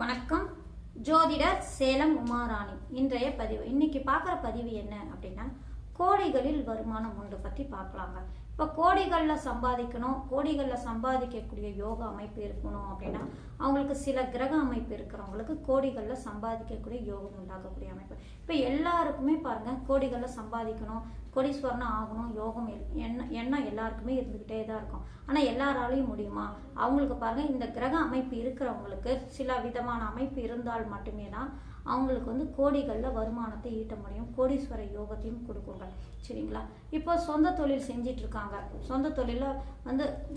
வணக்கம். ஜோதிடர் சேலம் உமாராணி. இன்றைய பதிவு இன்னைக்கு பார்க்குற பதிவு என்ன அப்படின்னா, கோடிகளில் வருமானம் ஒன்று பற்றி பார்க்கலாங்க. இப்போ கோடிகளில் சம்பாதிக்கணும், கோடிகளில் சம்பாதிக்கக்கூடிய யோக அமைப்பு இருக்கணும் அப்படின்னா அவங்களுக்கு சில கிரக அமைப்பு இருக்கிறவங்களுக்கு கோடிகளில் சம்பாதிக்கக்கூடிய யோகம் உண்டாக்கக்கூடிய அமைப்பு. இப்போ எல்லாருக்குமே பாருங்க, கோடிகளில் சம்பாதிக்கணும், கோடீஸ்வரனும் ஆகணும், யோகம் எண்ணம் எல்லாருக்குமே இருந்துக்கிட்டே தான் இருக்கும். ஆனால் எல்லாராலையும் முடியுமா? அவங்களுக்கு பாருங்க, இந்த கிரக அமைப்பு இருக்கிறவங்களுக்கு சில விதமான அமைப்பு இருந்தால் மட்டுமே தான் அவங்களுக்கு கோடிகளில் வருமானத்தை ஈட்ட முடியும், கோடீஸ்வர யோகத்தையும் கொடுக்குங்க. சரிங்களா? இப்போ சொந்த தொழில் செஞ்சிட்டு இருக்காங்க, சொந்த தொழில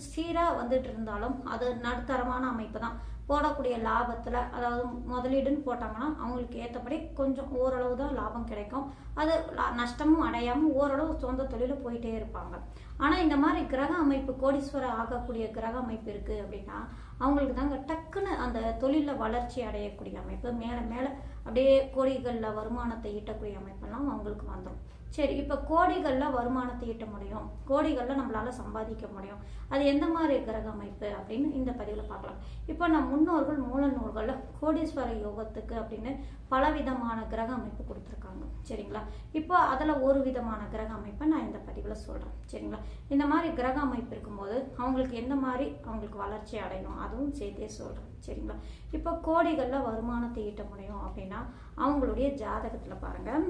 சீராக வந்துட்டு இருந்தாலும் அது நடுத்தரமான அமைப்பு தான். போடக்கூடிய லாபத்தில், அதாவது முதலீடுன்னு போட்டாங்கன்னா அவங்களுக்கு ஏற்றபடி கொஞ்சம் ஓரளவு தான் லாபம் கிடைக்கும். அது நஷ்டமும் அடையாமல் ஓரளவு சொந்த தொழிலில் போயிட்டே இருப்பாங்க. ஆனால் இந்த மாதிரி கிரக அமைப்பு, கோடீஸ்வரர் ஆகக்கூடிய கிரக அமைப்பு இருக்குது அப்படின்னா அவங்களுக்கு தாங்க டக்குன்னு அந்த தொழிலில் வளர்ச்சி அடையக்கூடிய அமைப்பு, மேலே மேலே அப்படியே கோடிகளில் வருமானத்தை ஈட்டக்கூடிய அமைப்பெல்லாம் அவங்களுக்கு வந்துடும். சரி, இப்போ கோடிகளில் வருமானத்தை ஈட்ட முடியும், கோடிகளில் நம்மளால சம்பாதிக்க முடியும், அது எந்த மாதிரி கிரக அமைப்பு அப்படின்னு இந்த பதிவில் பார்க்கலாம். இப்போ நம்ம முன்னோர்கள் மூல நூல்களில் கோடீஸ்வர யோகத்துக்கு அப்படின்னு பலவிதமான கிரக அமைப்பு கொடுத்துருக்காங்க. சரிங்களா? இப்போ அதில் ஒரு விதமான கிரக அமைப்பை நான் இந்த பதிவில் சொல்கிறேன். சரிங்களா? இந்த மாதிரி கிரக அமைப்பு இருக்கும்போது அவங்களுக்கு எந்த மாதிரி அவங்களுக்கு வளர்ச்சி அடையணும் அதுவும் சேர்த்தே சொல்கிறேன். சரிங்களா? இப்போ கோடிகளில் வருமானத்தை ஈட்ட முடியும் அப்படின்னா அவங்களுடைய ஜாதகத்தில் பாருங்கள்,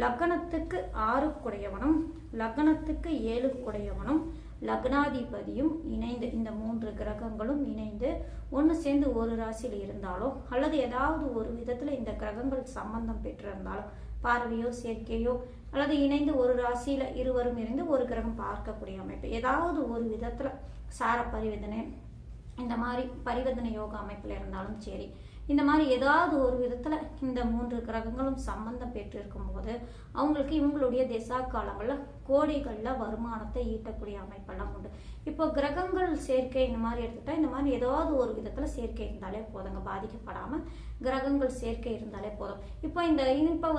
லக்னத்துக்கு 6 குடையவனும் லக்னத்துக்கு 7 குடையவனும் லக்னாதிபதியும் இணைந்து, இந்த 3 கிரகங்களும் இணைந்து ஒன்று சேர்ந்து ஒரு ராசியில் இருந்தாலோ அல்லது ஏதாவது ஒரு விதத்தில் இந்த கிரகங்கள் சம்பந்தம் பெற்றிருந்தாலும், பார்வையோ சேர்க்கையோ அல்லது இணைந்து ஒரு ராசியில் இருவரும் இருந்து ஒரு கிரகம் பார்க்கக்கூடிய அமைப்பு, ஏதாவது ஒரு விதத்தில் சார பரிவர்த்தனை, இந்த மாதிரி பரிவர்த்தனை யோக அமைப்பில் இருந்தாலும் சரி, இந்த மாதிரி ஏதாவது ஒரு விதத்தில் இந்த 3 கிரகங்களும் சம்பந்தம் பெற்று இருக்கும்போது அவங்களுக்கு இவங்களுடைய திசா காலங்களில் கோடிகளில் வருமானத்தை ஈட்டக்கூடிய அமைப்பெல்லாம் உண்டு. இப்போ கிரகங்கள் சேர்க்கை இந்த மாதிரி எடுத்துட்டா, இந்த மாதிரி ஏதாவது ஒரு விதத்தில் சேர்க்கை இருந்தாலே போதுங்க, பாதிக்கப்படாமல் கிரகங்கள் சேர்க்கை இருந்தாலே போதும். இப்போ இந்த இப்போ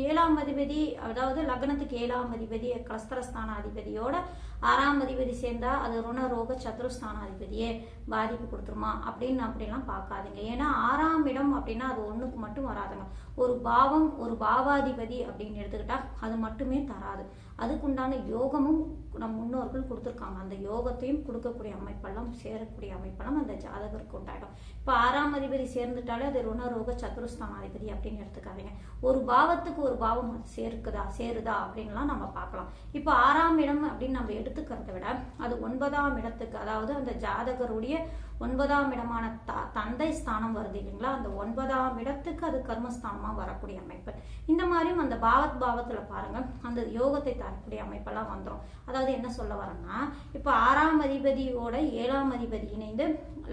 7ஆம் அதிபதி, அதாவது லக்னத்துக்கு 7ஆம் அதிபதி கலஸ்தரஸ்தான அதிபதியோட 6ஆம் அதிபதி சேர்ந்தா அது ருணரோக சத்ருஸ்தானாதிபதியே பாதிப்பு கொடுத்துருமா அப்படின்னு அப்படிலாம் பார்க்காதீங்க. ஏன்னா 6ஆம் இடம் அப்படின்னா அது ஒன்றுக்கு மட்டும் வராதுங்க. ஒரு பாவம், ஒரு பாவாதிபதி அப்படின்னு எடுத்துக்கிட்டா அது மட்டுமே தராது, அதுக்குண்டான யோகமும் நம் முன்னோர்கள் கொடுத்துருக்காங்க. அந்த யோகத்தையும் கொடுக்கக்கூடிய அமைப்பெல்லாம் சேரக்கூடிய அமைப்பெல்லாம் அந்த ஜாதகருக்கு உண்டாயிடும். இப்போ 6ஆம் அதிபதி சேர்ந்துட்டாலே அது ருணரோக சத்ருஸ்தானாதிபதி அப்படின்னு எடுத்துக்காதீங்க. ஒரு பாவத்துக்கு ஒரு பாவம் சேருதா அப்படின்லாம் நம்ம பார்க்கலாம். இப்போ 6ஆம் இடம் அப்படின்னு நம்ம எடுத்துக்கிறத விட அது 9ஆம் இடத்துக்கு, அதாவது அந்த ஜாதகருடைய 9ஆம் இடமான தந்தை ஸ்தானம் வருது இல்லைங்களா, அந்த 9ஆம் இடத்துக்கு அது கர்மஸ்தானமா வரக்கூடிய அமைப்பு. இந்த மாதிரியும் அந்த பாவத்தில் பாருங்க அந்த யோகத்தை தரக்கூடிய அமைப்பெல்லாம் வந்துடும். அதாவது என்ன சொல்ல வரேன்னா, இப்போ 6ஆம் அதிபதியோட 7ஆம் அதிபதி இணைந்து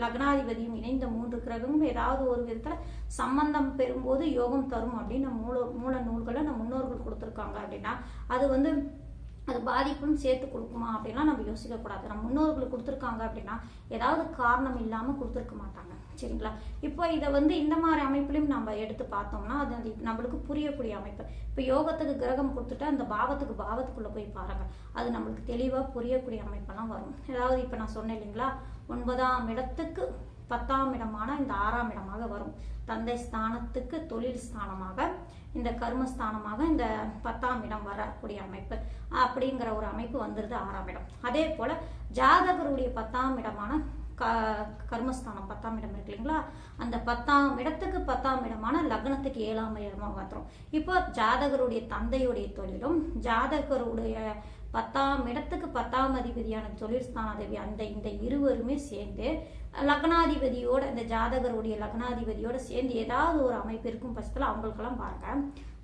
லக்னாதிபதியும் இணைந்த 3 கிரகமும் ஏதாவது ஒரு விதத்துல சம்பந்தம் பெறும்போது யோகம் தரும் அப்படின்னு மூல நூல்களை நம்ம முன்னோர்கள் கொடுத்துருக்காங்க. அப்படின்னா அது பாதிப்பும் சேர்த்து கொடுக்குமா அப்படின்லாம் நம்ம யோசிக்க கூடாது. நம்ம முன்னோர்கள் கொடுத்துருக்காங்க அப்படின்னா ஏதாவது காரணம் இல்லாம கொடுத்துருக்க மாட்டாங்க. சரிங்களா? இப்போ இதை இந்த மாதிரி அமைப்புலையும் நம்ம எடுத்து பார்த்தோம்னா அது நம்மளுக்கு புரியக்கூடிய அமைப்பு. இப்போ யோகத்துக்கு கிரகம் கொடுத்துட்டா அந்த பாவத்துக்குள்ள போய் பாருங்க, அது நம்மளுக்கு தெளிவா புரியக்கூடிய அமைப்பெல்லாம் வரும். அதாவது இப்போ நான் சொன்னேன் இல்லைங்களா, 9ஆம் இடத்துக்கு 10ஆம் இடமான இந்த 6ஆம் இடமாக வரும். தந்தை ஸ்தானத்துக்கு தொழில் ஸ்தானமாக, இந்த கர்மஸ்தானமாக இந்த 10ஆம் இடம் வரக்கூடிய அமைப்பு அப்படிங்கிற ஒரு அமைப்பு வந்துருது 6ஆம் இடம். அதே போல ஜாதகருடைய 10ஆம் இடமான கர்மஸ்தானம் 10ஆம் இடம் இருக்கு இல்லைங்களா, அந்த 10ஆம் இடத்துக்கு 10ஆம் இடமான லக்னத்துக்கு 7ஆம் இடமாக வந்துடும். இப்போ ஜாதகருடைய தந்தையுடைய தொழிலும் ஜாதகருடைய 10ஆம் இடத்துக்கு 10ஆம் அதிபதியான தொழில் ஸ்தானாதிபதி இந்த இருவருமே சேர்ந்து லக்னாதிபதியோட, இந்த ஜாதகருடைய லக்னாதிபதியோட சேர்ந்து ஏதாவது ஒரு அமைப்பு இருக்கும் பட்சத்தில் அவங்களுக்கெல்லாம் பாருங்க,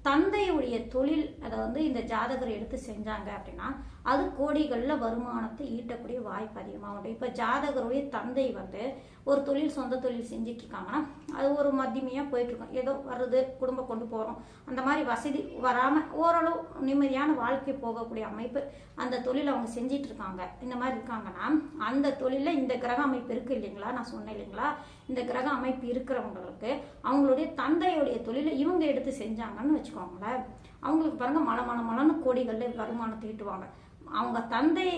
தந்தையுடைய தொழில் அதை இந்த ஜாதகர் எடுத்து செஞ்சாங்க அப்படின்னா அது கோடிகளில் வருமானத்தை ஈட்டக்கூடிய வாய்ப்பு அதிகமாக உண்டு. இப்போ ஜாதகருடைய தந்தை ஒரு தொழில், சொந்த தொழில் செஞ்சிட்டு இருக்காங்கன்னா அது ஒரு மத்தியமையாக போயிட்டு இருக்கோம், ஏதோ வருது குடும்பம் கொண்டு போகிறோம், அந்த மாதிரி வசதி வராமல் ஓரளவு நிம்மதியான வாழ்க்கை போகக்கூடிய அமைப்பு அந்த தொழில் அவங்க செஞ்சிட்டு இருக்காங்க. இந்த மாதிரி இருக்காங்கன்னா அந்த தொழிலில் இந்த கிரக அமைப்பு இருக்கு இல்லைங்களா, நான் சொன்னேன் இல்லைங்களா, இந்த கிரக அமைப்பு இருக்கிறவங்களுக்கு அவங்களுடைய தந்தையுடைய தொழிலை இவங்க எடுத்து செஞ்சாங்கன்னு வச்சுக்கோங்களேன், அவங்களுக்கு பாருங்க மலன்னு கோடிகளில் வருமானத்தை ஈட்டுவாங்க. அவங்க தந்தை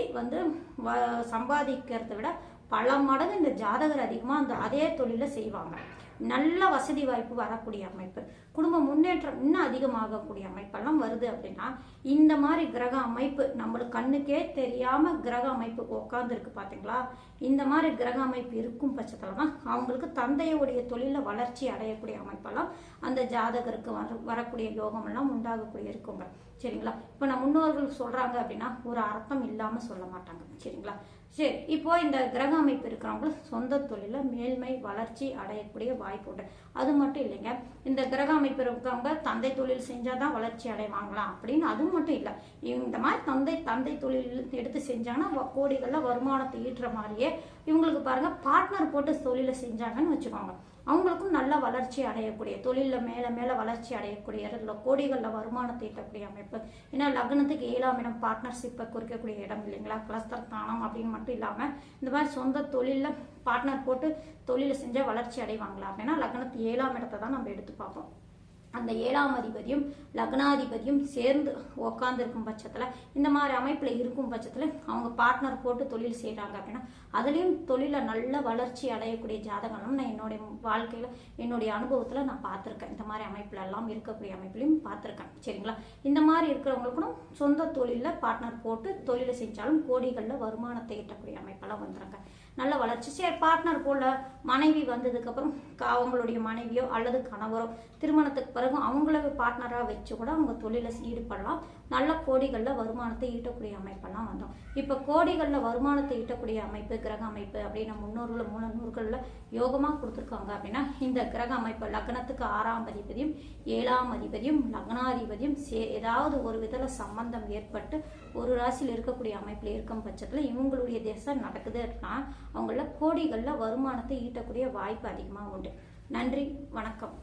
சம்பாதிக்கிறத விட பல மடங்கு இந்த ஜாதகர் அதிகமாக அந்த அதே தொழிலை செய்வாங்க. நல்ல வசதி வாய்ப்பு வரக்கூடிய அமைப்பு, குடும்ப முன்னேற்றம் இன்னும் அதிகமாகக்கூடிய அமைப்பெல்லாம் வருது அப்படின்னா இந்த மாதிரி கிரக அமைப்பு நம்மளுக்கு கண்ணுக்கே தெரியாம கிரக அமைப்பு உட்காந்துருக்கு பாத்தீங்களா. இந்த மாதிரி கிரக அமைப்பு இருக்கும் பட்சத்துல தான் அவங்களுக்கு தந்தையுடைய தொழில வளர்ச்சி அடையக்கூடிய அமைப்பெல்லாம் அந்த ஜாதகருக்கு வரக்கூடிய யோகம் எல்லாம் உண்டாகக்கூடிய இருக்குங்க. சரிங்களா. இப்ப நம்ம முன்னோர்கள் சொல்றாங்க அப்படின்னா ஒரு அர்த்தம் இல்லாம சொல்ல மாட்டாங்க. சரிங்களா. சரி, இப்போ இந்த கிரக அமைப்பு இருக்கிறவங்க சொந்த தொழில மேல்மை வளர்ச்சி அடையக்கூடிய வாய்ப்பு உண்டு. அது மட்டும் இல்லைங்க, இந்த கிரக அமைப்பு இருக்கிறவங்க தந்தை தொழில் செஞ்சாதான் வளர்ச்சி அடைவாங்களாம் அப்படின்னு அது மட்டும் இல்லை. இந்த மாதிரி தந்தை தொழில் எடுத்து செஞ்சாங்கன்னா கோடிகள்ல வருமானத்தை ஈட்டுற மாதிரியே இவங்களுக்கு பாருங்க பார்ட்னர் போட்டு தொழிலை செஞ்சாங்கன்னு வச்சுக்கோங்க, அவங்களுக்கும் நல்ல வளர்ச்சி அடையக்கூடிய தொழில மேல மேல வளர்ச்சி அடையக்கூடிய கோடிகள்ல வருமானத்தை ஈட்டக்கூடிய அமைப்பு. ஏன்னா லக்னத்துக்கு 7ஆம் இடம் பார்ட்னர்ஷிப்பை குறிக்கக்கூடிய இடம் இல்லைங்களா, கிளஸ்தர்தானம் அப்படின்னு மட்டும் இல்லாம இந்த மாதிரி சொந்த தொழில பார்ட்னர் போட்டு தொழில செஞ்சா வளர்ச்சி அடைவாங்களா அப்படின்னா லக்னத்து 7ஆம் இடத்தை தான் நம்ம எடுத்து பார்ப்போம். அந்த 7ஆம் அதிபதியும் லக்னாதிபதியும் சேர்ந்து உக்காந்து இருக்கும் பட்சத்துல இந்த மாதிரி அமைப்புல இருக்கும் பட்சத்துல அவங்க பார்ட்னர் போட்டு தொழில் செய்யறாங்க அப்படின்னா அதுலயும் தொழில நல்ல வளர்ச்சி அடையக்கூடிய ஜாதகம் நான் என்னுடைய வாழ்க்கையில என்னுடைய அனுபவத்துல நான் பார்த்திருக்கேன். இந்த மாதிரி அமைப்புல எல்லாம் இருக்கக்கூடிய அமைப்புலையும் பார்த்திருக்கேன். சரிங்களா. இந்த மாதிரி இருக்கிறவங்களுக்கும் சொந்த தொழில பார்ட்னர் போட்டு தொழிலை செஞ்சாலும் கோடிகள்ல வருமானத்தை ஈட்டக்கூடிய அமைப்பெல்லாம் வந்துருங்க. நல்ல வளர்ச்சி. சரி, பார்ட்னர் போல மனைவி வந்ததுக்கு அப்புறம் அவங்களுடைய மனைவியோ அல்லது கணவரோ திருமணத்துக்கு பிறகு அவங்கள பார்ட்னரா வச்சு கூட அவங்க தொழில ஈடுபடலாம். நல்ல கோடிகள்ல வருமானத்தை ஈட்டக்கூடிய அமைப்பெல்லாம் வந்தோம். இப்ப கோடிகள்ல வருமானத்தை ஈட்டக்கூடிய அமைப்பு கிரக அமைப்பு அப்படின்னு முன்னோர்கள் மூல நூல்கள்ல யோகமா கொடுத்துருக்காங்க அப்படின்னா இந்த கிரக அமைப்பு லக்னத்துக்கு 6ஆம் அதிபதியும் 7ஆம் அதிபதியும் லக்னாதிபதியும் ஏதாவது ஒரு விதத்துல சம்பந்தம் ஏற்பட்டு ஒரு ராசியில் இருக்கக்கூடிய அமைப்புல இருக்கும் பட்சத்துல இவங்களுடைய தேசம் நடக்குதுன்னா அவங்கள கோடிகள்ல வருமானத்தை ஈட்டக்கூடிய வாய்ப்பு அதிகமாக உண்டு. நன்றி, வணக்கம்.